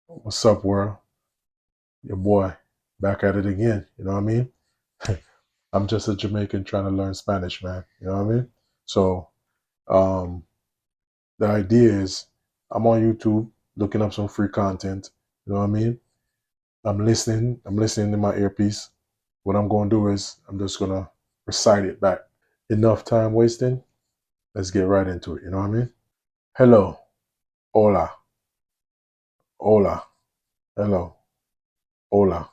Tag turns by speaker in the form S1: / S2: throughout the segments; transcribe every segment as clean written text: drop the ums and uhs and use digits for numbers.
S1: What's up, world? Your boy, back at it again. You know what I mean? I'm just a Jamaican trying to learn Spanish, man. You know what I mean? So, um, the idea is I'm on YouTube looking up some free content. You know what I mean? I'm listening. I'm listening to my earpiece. What I'm going to do is I'm just going to recite it back. Enough time wasting. Let's get right into it. You know what I mean? Hello. Hola. Hola. Hello. Hola.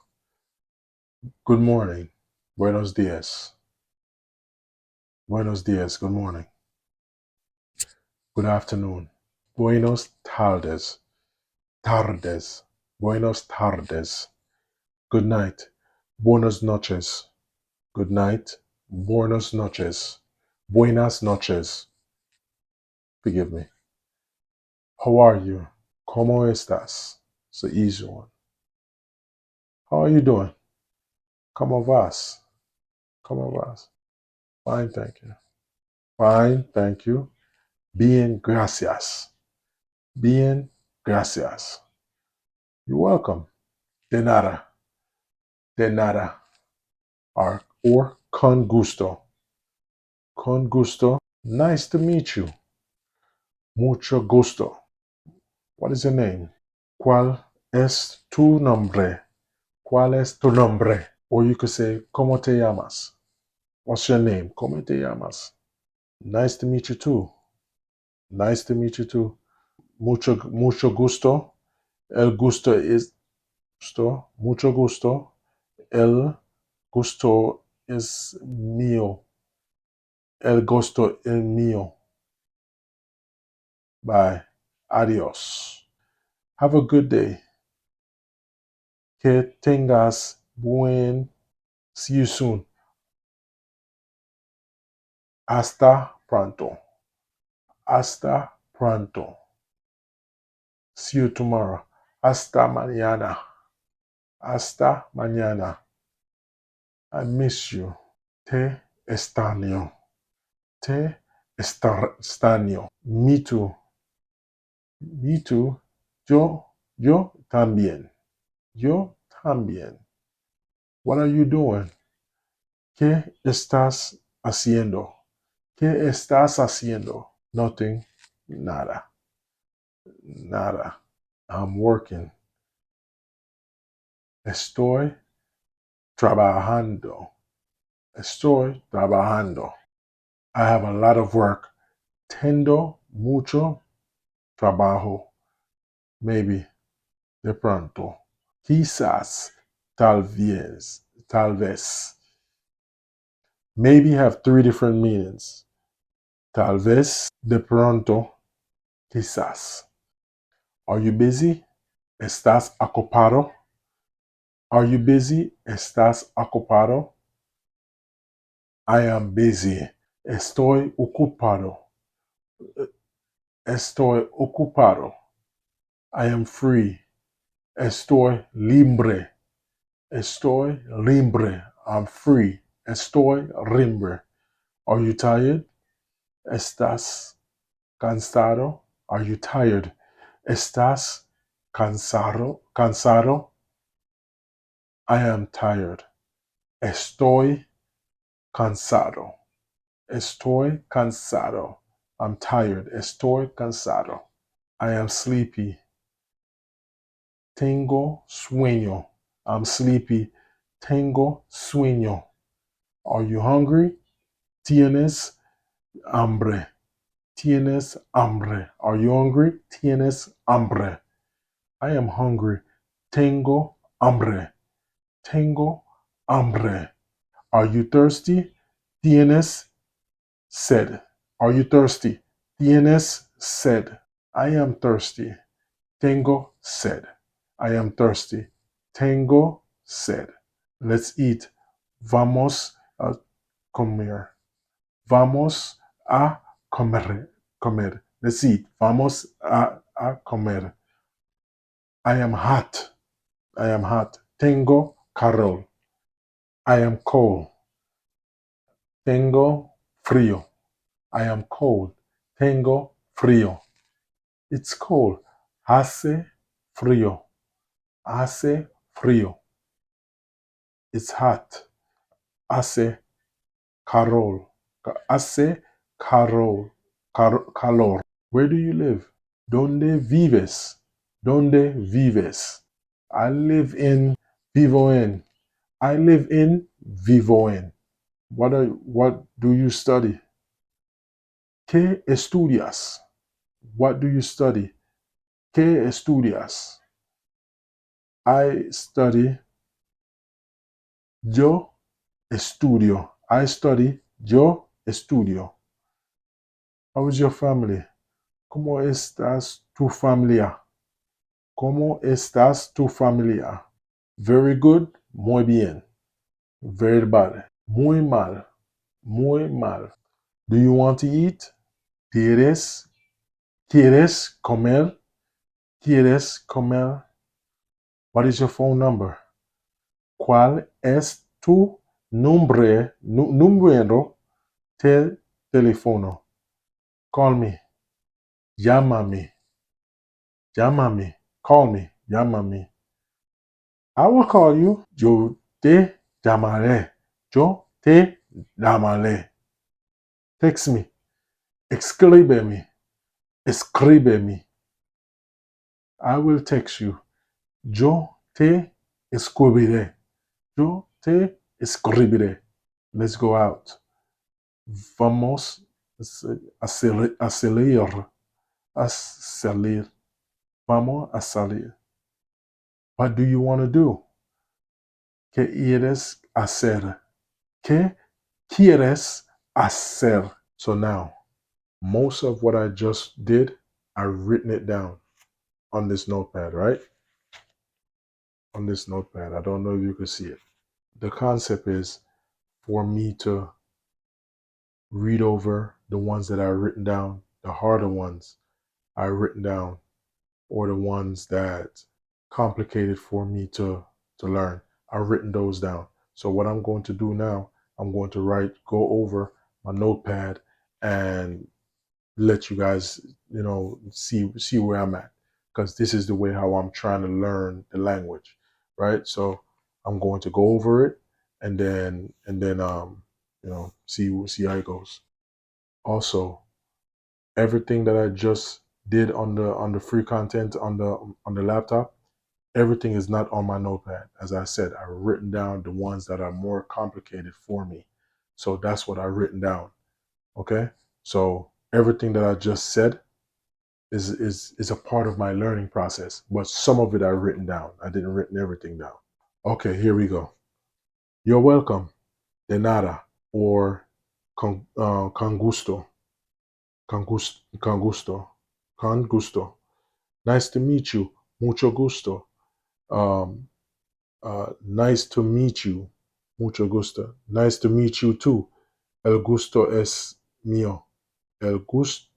S1: Good morning. Buenos dias. Buenos dias. Good morning. Good afternoon. Buenos tardes. Tardes. Buenos tardes. Good night. Buenos noches. Good night. Buenos noches. Buenas noches. Forgive me. How are you? ¿Cómo estás? It's the easy one. How are you doing? ¿Cómo vas? ¿Cómo vas? Fine, thank you. Fine, thank you. Bien, gracias. Bien, gracias. You're welcome. De nada. De nada. Or con gusto. Con gusto. Nice to meet you. Mucho gusto. What is your name? ¿Cuál es tu nombre? ¿Cuál es tu nombre? Or you could say, ¿Cómo te llamas? What's your name? ¿Cómo te llamas? Nice to meet you too. Nice to meet you too. Mucho gusto. El gusto is gusto. Mucho gusto. El gusto is mío. El gusto es mío. Bye. Adios. Have a good day. Que tengas buen. See you soon. Hasta pronto. Hasta pronto. See you tomorrow. Hasta mañana. Hasta mañana. I miss you. Te extraño. Te extraño. Me too. Me too. Yo también. Yo también. What are you doing? ¿Qué estás haciendo? ¿Qué estás haciendo? Nothing. Nada. Nada. I'm working. Estoy trabajando. Estoy trabajando. I have a lot of work. Tengo mucho trabajo. Maybe. De pronto. Quizás. Tal vez. Tal vez. Maybe have three different meanings. Tal vez. De pronto. Quizás. Are you busy? ¿Estás ocupado? Are you busy? ¿Estás ocupado? I am busy. Estoy ocupado. Estoy ocupado. I am free. Estoy libre. Estoy libre. I'm free. Estoy libre. Are you tired? ¿Estás cansado? Are you tired? ¿Estás cansado? ¿Cansado? I am tired. Estoy cansado. Estoy cansado. I'm tired. Estoy cansado. I am sleepy. Tengo sueño. I'm sleepy. Tengo sueño. Are you hungry? Tienes hambre. Tienes hambre. Are you hungry? Tienes hambre. I am hungry. Tengo hambre. Tengo hambre. Are you thirsty? Tienes sed. Are you thirsty? Tienes sed. I am thirsty. Tengo sed. I am thirsty. Tengo sed. Let's eat. Vamos a comer. Vamos a comer. Comer. Let's eat. Vamos a comer. I am hot. I am hot. Tengo calor. I am cold. Tengo frío. I am cold. Tengo frío. It's cold. Hace frío. Hace frío. It's hot. Hace calor. Hace calor. Calor. Where do you live? ¿Dónde vives? ¿Dónde vives? I live in Vivoen. I live in Vivoen. What do you study? ¿Qué estudias? What do you study? ¿Qué estudias? I study. Yo estudio. I study. Yo estudio. How is your family? ¿Cómo estás tu familia? ¿Cómo estás tu familia? Very good. Muy bien. Very bad. Muy mal. Muy mal. Do you want to eat? ¿Quieres? ¿Quieres comer? ¿Quieres comer? What is your phone number? ¿Cuál es tu número de teléfono? Call me. Llámame. Llámame. Call me. Llámame. I will call you. Yo te llamaré. Yo te llamaré. Text me. Escríbeme. Escríbeme. I will text you. Yo te escribiré. Yo te escribiré. Let's go out. Vamos a salir. A salir. Vamos a salir. What do you want to do? ¿Qué quieres hacer? ¿Qué quieres hacer? So now, most of what I just did, I've written it down on this notepad, right? On this notepad. I don't know if you can see it. The concept is for me to read over the ones that I've written down, the harder ones I've written down, or the ones that complicated for me to learn. I've written those down. So what I'm going to do now, I'm going to go over my notepad and let you guys, see where I'm at, because this is the way how I'm trying to learn the language, right? So I'm going to go over it and then see how it goes. Also, everything that I just did on the free content on the laptop, everything is not on my notepad. As I said, I've written down the ones that are more complicated for me. So that's what I've written down. Okay? So everything that I just said is a part of my learning process, but some of it I've written down. I didn't written everything down. Okay, here we go. You're welcome. De nada. Or con gusto. Con gusto. Con gusto. Nice to meet you. Mucho gusto. Um, nice to meet you. Mucho gusto. Nice to meet you too. El gusto es mío. El gusto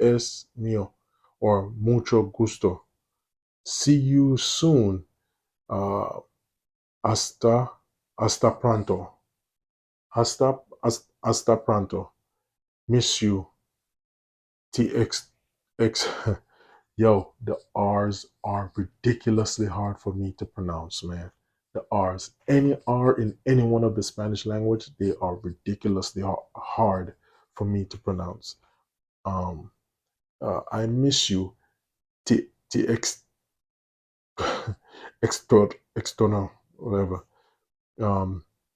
S1: es mío. Or mucho gusto. See you soon. Uh, hasta, hasta pronto. Hasta pronto. Miss you. TX, X, yo, the R's are ridiculously hard for me to pronounce, man. The R's, any R in any one of the Spanish language, they are ridiculously hard for me to pronounce. Um, I miss you. T X, external, whatever.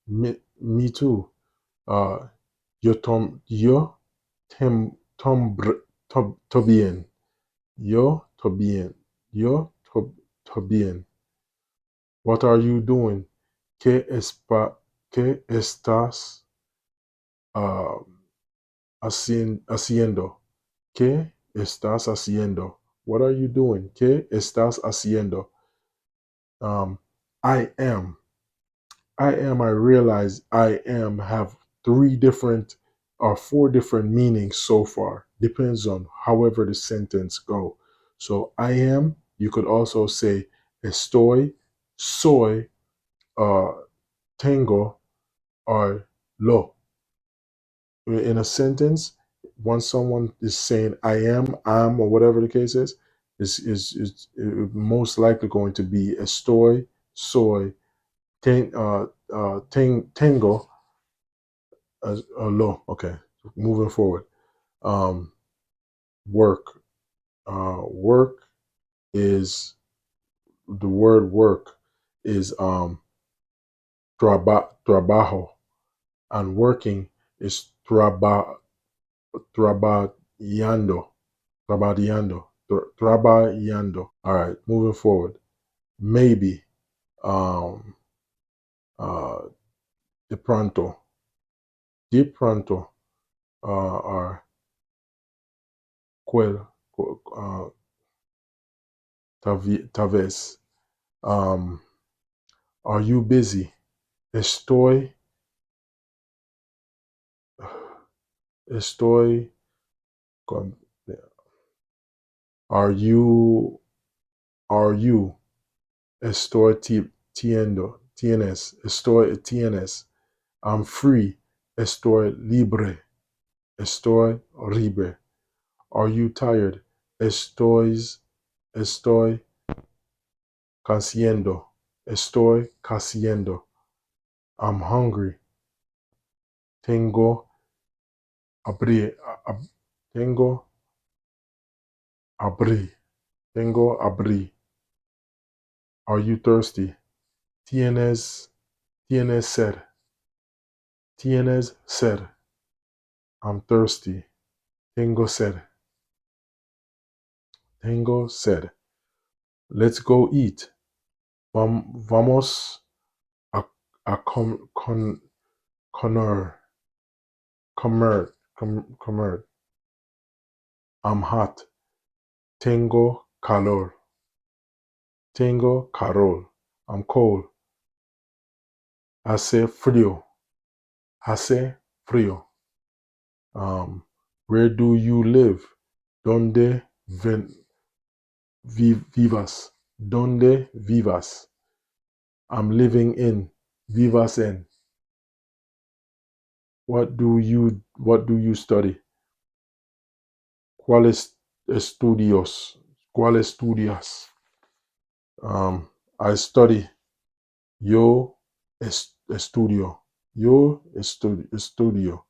S1: Me too. Uh, yo, to bien. Yo, to bien. Yo, to bien. What are you doing? ¿Qué estás uh, haciendo? ¿Qué estás haciendo? What are you doing? ¿Qué estás haciendo? Um, I am. I realize I am have three different or four different meanings so far. Depends on however the sentence go. So I am, you could also say estoy, soy, uh, tengo, or lo. In a sentence, once someone is saying I am, I'm, or whatever the case is, is most likely going to be estoy, soy, tengo, lo. Okay, moving forward. Work. Work is the word work is trabajo, and working is trabajando, trabajando, trabajando. All right, moving forward. Maybe, um, uh, de pronto, or quel, uh, tal vez. Um, are you busy? Estoy, estoy, con- are you, estoy tienes, I'm free, estoy libre. Are you tired? Estoy casiendo. I'm hungry. Tengo hambre. Tengo hambre. Tengo hambre. Are you thirsty? Tienes sed. Tienes sed. I'm thirsty. Tengo sed. Tengo sed. Let's go eat. Vamos a, comer. Comer. I'm hot. Tengo calor. Tengo calor. I'm cold. Hace frío. Hace frío. Where do you live? Donde vivas? Donde vivas? I'm living in. Vivas en. What do you study? ¿Cuáles estudios? ¿Cuáles estudias? I study. Yo estudio. Yo estudio.